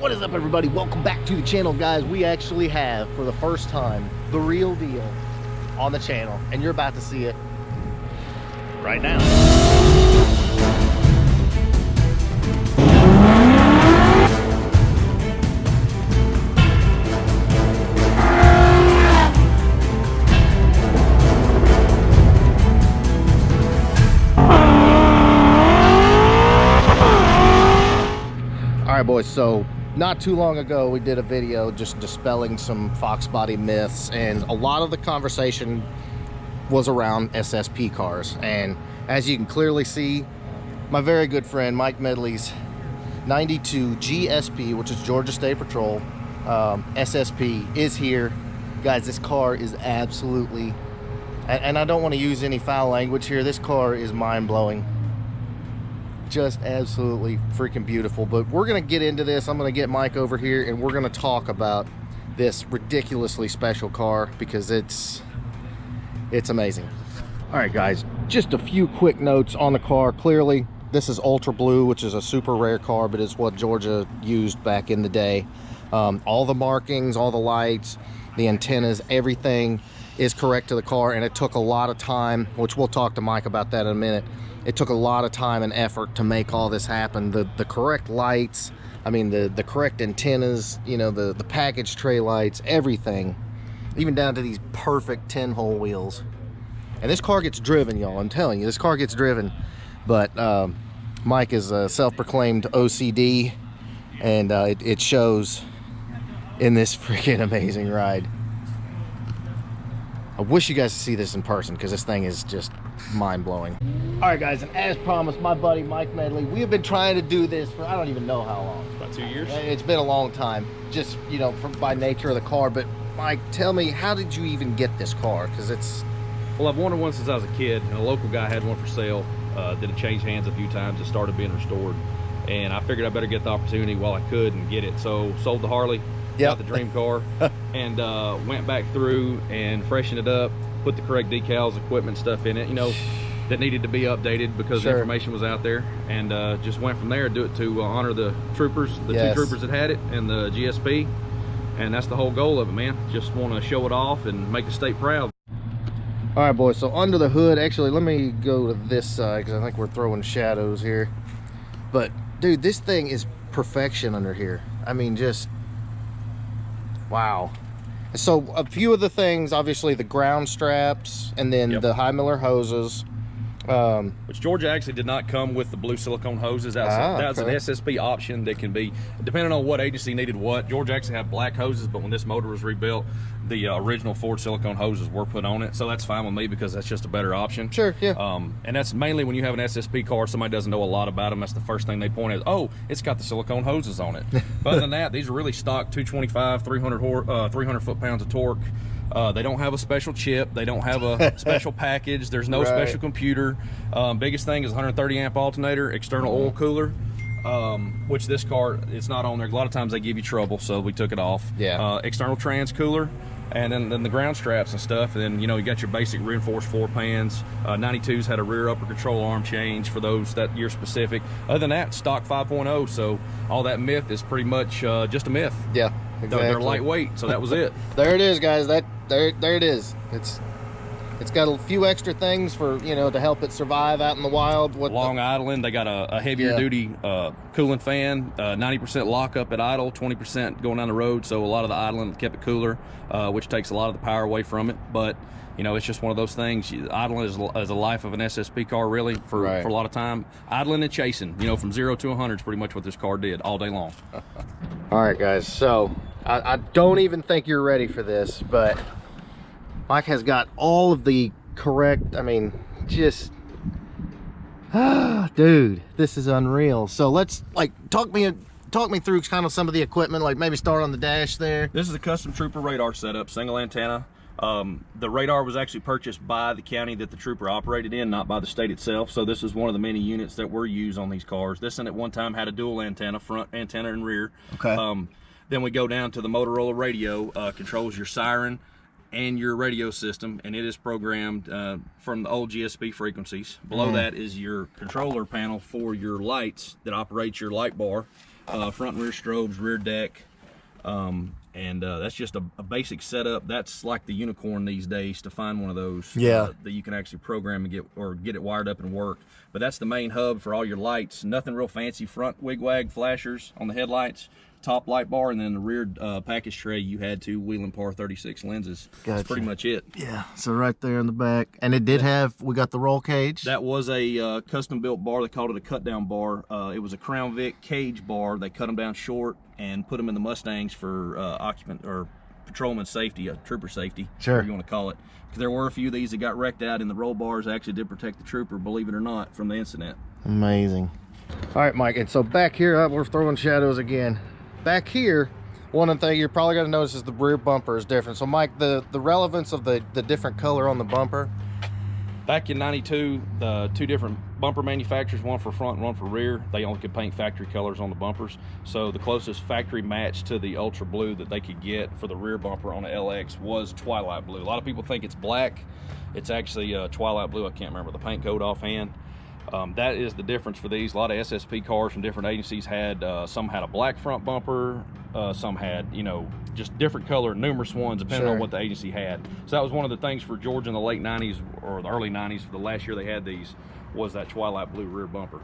What is up, everybody? Welcome back to the channel, guys. We actually have, for the first time, the real deal on the channel, and you're about to see it right now. All right, boys, so not too long ago we did a video just dispelling some Fox body myths, and a lot of the conversation was around SSP cars. And as you can clearly see, my very good friend Mike Medley's 92 GSP, which is Georgia State Patrol SSP, is here. Guys, this car is absolutely, and I don't want to use any foul language here, this car is mind-blowing. Just absolutely freaking beautiful. But we're gonna get into this. I'm gonna get Mike over here and we're gonna talk about this ridiculously special car because it's amazing. All right, guys, just a few quick notes on the car. Clearly this is ultra blue, which is a super rare car, but it's what Georgia used back in the day. All the markings, all the lights, the antennas, everything is correct to the car, and it took a lot of time, which we'll talk to Mike about that in a minute. It took a lot of time and effort to make all this happen. The correct lights, I mean the correct antennas, you know, the package tray lights, everything, even down to these perfect 10-hole wheels. And this car gets driven, y'all. I'm telling you, this car gets driven. But Mike is a self-proclaimed OCD, and it shows in this freaking amazing ride. I wish you guys could see this in person because this thing is just mind-blowing. All right, guys, and as promised, my buddy Mike Medley, we have been trying to do this for I don't even know how long. About 2 years. It's been a long time, just, you know, by nature of the car. But Mike, tell me, how did you even get this car? Because it's... Well, I've wanted one since I was a kid, and a local guy had one for sale. Did it change hands a few times. It started being restored, and I figured I better get the opportunity while I could and get it. So sold the Harley, got the dream car, and went back through and freshened it up, put the correct decals, equipment stuff in it, you know, that needed to be updated because the information was out there, and just went from there. Do it to honor the troopers, the two troopers that had it, and the GSP, and that's the whole goal of it, man. Just want to show it off and make the state proud. All right, boys, so under the hood, actually, let me go to this side because I think we're throwing shadows here. But, dude, this thing is perfection under here. I mean, just, wow. So, a few of the things, obviously, the ground straps, and then the high Miller hoses. Which Georgia actually did not come with the blue silicone hoses. That's an SSP option that can be, depending on what agency needed what. Georgia actually had black hoses, but when this motor was rebuilt, the original Ford silicone hoses were put on it. So that's fine with me because that's just a better option. Sure, yeah. And that's mainly when you have an SSP car, somebody doesn't know a lot about them. That's the first thing they point at. Oh, it's got the silicone hoses on it. But other than that, these are really stock 225, 300 foot-pounds of torque. They don't have a special chip. They don't have a special package. There's no special computer. Biggest thing is 130 amp alternator, external oil cooler, which this car, it's not on there. A lot of times they give you trouble, so we took it off. External trans cooler, and then the ground straps and stuff. And then, you know, you got your basic reinforced floor pans. 92s had a rear upper control arm change for those that year specific. Other than that, stock 5.0. So all that myth is pretty much just a myth. Yeah. Exactly. They're lightweight, so that was it. There it is, guys. There it is. It's got a few extra things for, you know, to help it survive out in the wild. Long idling. They got a heavier duty cooling fan, 90% lockup at idle, 20% going down the road. So a lot of the idling kept it cooler, which takes a lot of the power away from it. But you know, it's just one of those things. Idling is a life of an SSP car, really, for a lot of time. Idling and chasing, you know, from 0 to 100 is pretty much what this car did all day long. All right, guys, so I don't even think you're ready for this, but Mike has got all of the correct, I mean, just, dude, this is unreal. So let's, like, talk me through kind of some of the equipment, like maybe start on the dash there. This is a custom trooper radar setup, single antenna. The radar was actually purchased by the county that the trooper operated in, not by the state itself. So this is one of the many units that were used on these cars. This one at one time had a dual antenna, front antenna and rear. Okay. Then we go down to the Motorola radio, controls your siren and your radio system, and it is programmed from the old GSP frequencies. Below that is your controller panel for your lights that operates your light bar. front and rear strobes, rear deck. That's just a basic setup. That's like the unicorn these days to find one of those that you can actually program and get it wired up and work. But that's the main hub for all your lights. Nothing real fancy. Front wig-wag flashers on the headlights, top light bar, and then the rear package tray. You had 2 Wheel and Par 36 lenses. Gotcha. That's pretty much it. Yeah. So right there in the back, and it did have. We got the roll cage. That was a custom built bar. They called it a cut down bar. It was a Crown Vic cage bar. They cut them down short and put them in the Mustangs for occupant or patrolman safety, trooper safety, whatever you want to call it. Because there were a few of these that got wrecked out, and the roll bars actually did protect the trooper, believe it or not, from the incident. Amazing. All right, Mike, and so back here, we're throwing shadows again. Back here, one of the things you're probably going to notice is the rear bumper is different. So, Mike, the relevance of the different color on the bumper. Back in '92, the 2 different bumper manufacturers, one for front and one for rear, they only could paint factory colors on the bumpers. So the closest factory match to the ultra blue that they could get for the rear bumper on the LX was twilight blue. A lot of people think it's black. It's actually twilight blue. I can't remember the paint code offhand. That is the difference for these. A lot of SSP cars from different agencies had, some had a black front bumper, some had, just different color, numerous ones, depending on what the agency had. So that was one of the things for Georgia in the late 90s or the early 90s, for the last year they had these, was that twilight blue rear bumper.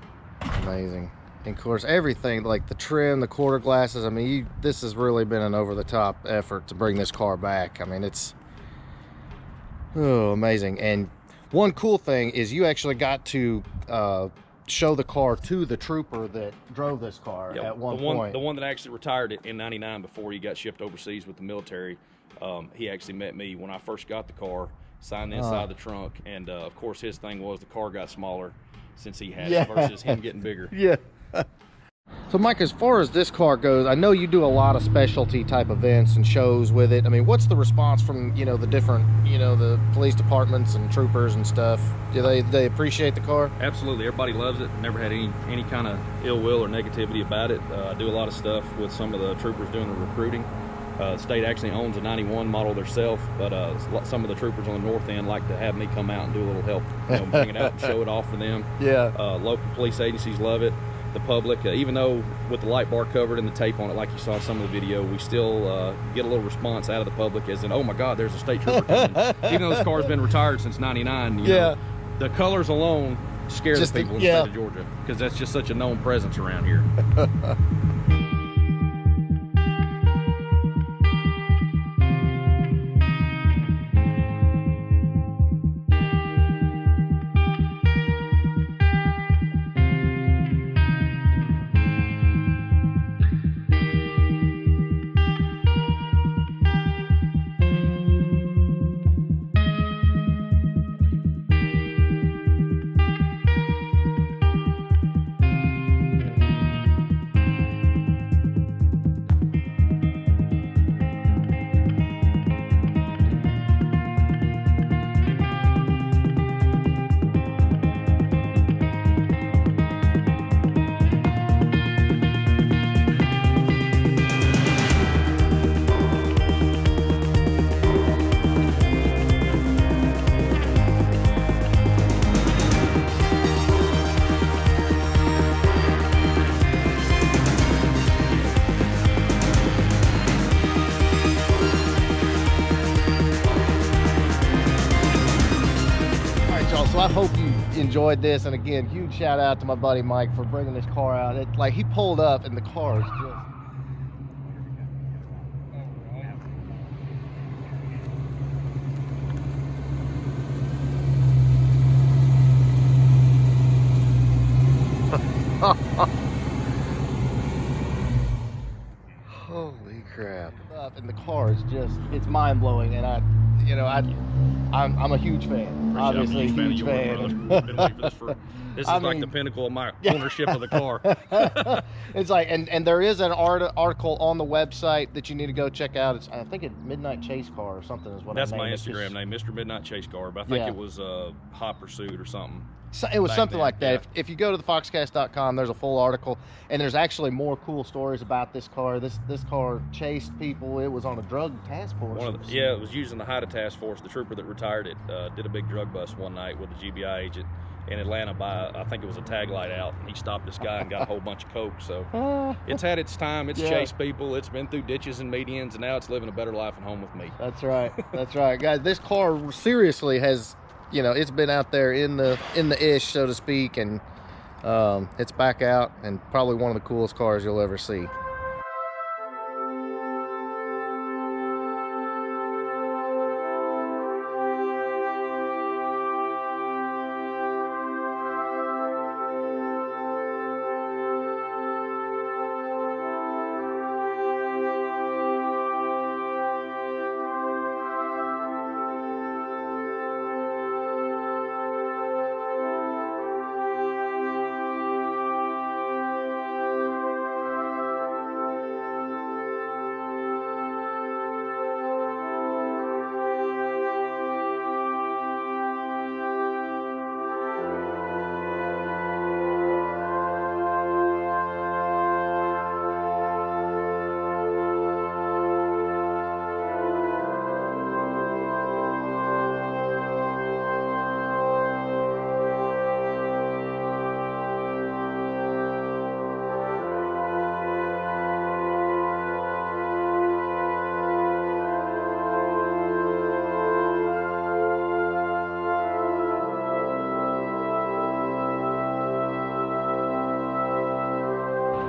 Amazing. And of course, everything, like the trim, the quarter glasses, I mean, this has really been an over-the-top effort to bring this car back. I mean, it's amazing. And one cool thing is you actually got to show the car to the trooper that drove this car at one point. The one that actually retired it in '99 before he got shipped overseas with the military. He actually met me when I first got the car, signed the inside of the trunk, and of course his thing was the car got smaller since he had it versus him getting bigger. Yeah. So, Mike, as far as this car goes, I know you do a lot of specialty type events and shows with it. I mean, what's the response from, the different, the police departments and troopers and stuff? Do they appreciate the car? Absolutely. Everybody loves it. Never had any kind of ill will or negativity about it. I do a lot of stuff with some of the troopers doing the recruiting. The state actually owns a 91 model themselves, but some of the troopers on the north end like to have me come out and do a little help, bring it out and show it off for them. Yeah. Local police agencies love it. The public, even though with the light bar covered and the tape on it, like you saw in some of the video, we still get a little response out of the public as in, oh my God, there's a state trooper coming. Even though this car's been retired since '99, you know, the colors alone scare the people in the state of Georgia, because that's just such a known presence around here. So I hope you enjoyed this, and again, huge shout out to my buddy Mike for bringing this car out. He pulled up and the car is just holy crap. And the car is just, it's mind-blowing, and I'm a huge fan. Obviously, a huge fan. This is like the pinnacle of my ownership of the car. It's like, and there is an article on the website that you need to go check out. It's, I think it's Midnight Chase Car or something is what that's my Instagram name, Mr. Midnight Chase Car, but I think it was Hot Pursuit or something. So it was something like that. If you go to the foxcast.com, there's a full article, and there's actually more cool stories about this car. This car chased people. It was on a drug task force. It was using the HIDTA task force. The trooper that retired it did a big drug bust one night with a GBI agent. in Atlanta by, I think it was a tag light out, and he stopped this guy and got a whole bunch of coke. So it's had its time. It's chased people. It's been through ditches and medians, and now it's living a better life at home with me. That's right. That's right, guys. This car seriously has, you know, it's been out there in the ish, so to speak, and it's back out, and probably one of the coolest cars you'll ever see.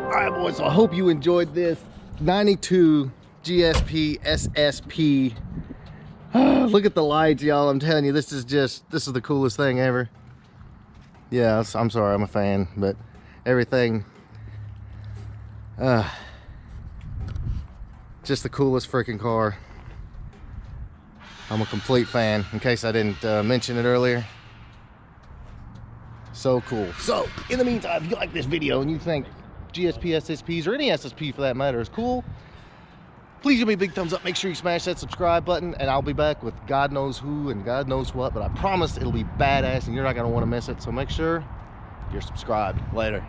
All right, boys, so I hope you enjoyed this 92 GSP SSP. Look at the lights, y'all. I'm telling you, this is the coolest thing ever. Yeah, I'm sorry, I'm a fan, but everything, just the coolest freaking car. I'm a complete fan, in case I didn't mention it earlier. So cool. So, in the meantime, if you like this video and you think GSP SSPs, or any SSP for that matter, is cool, please give me a big thumbs up. Make sure you smash that subscribe button, and I'll be back with God knows who and God knows what, but I promise it'll be badass and you're not going to want to miss it. So make sure you're subscribed. Later.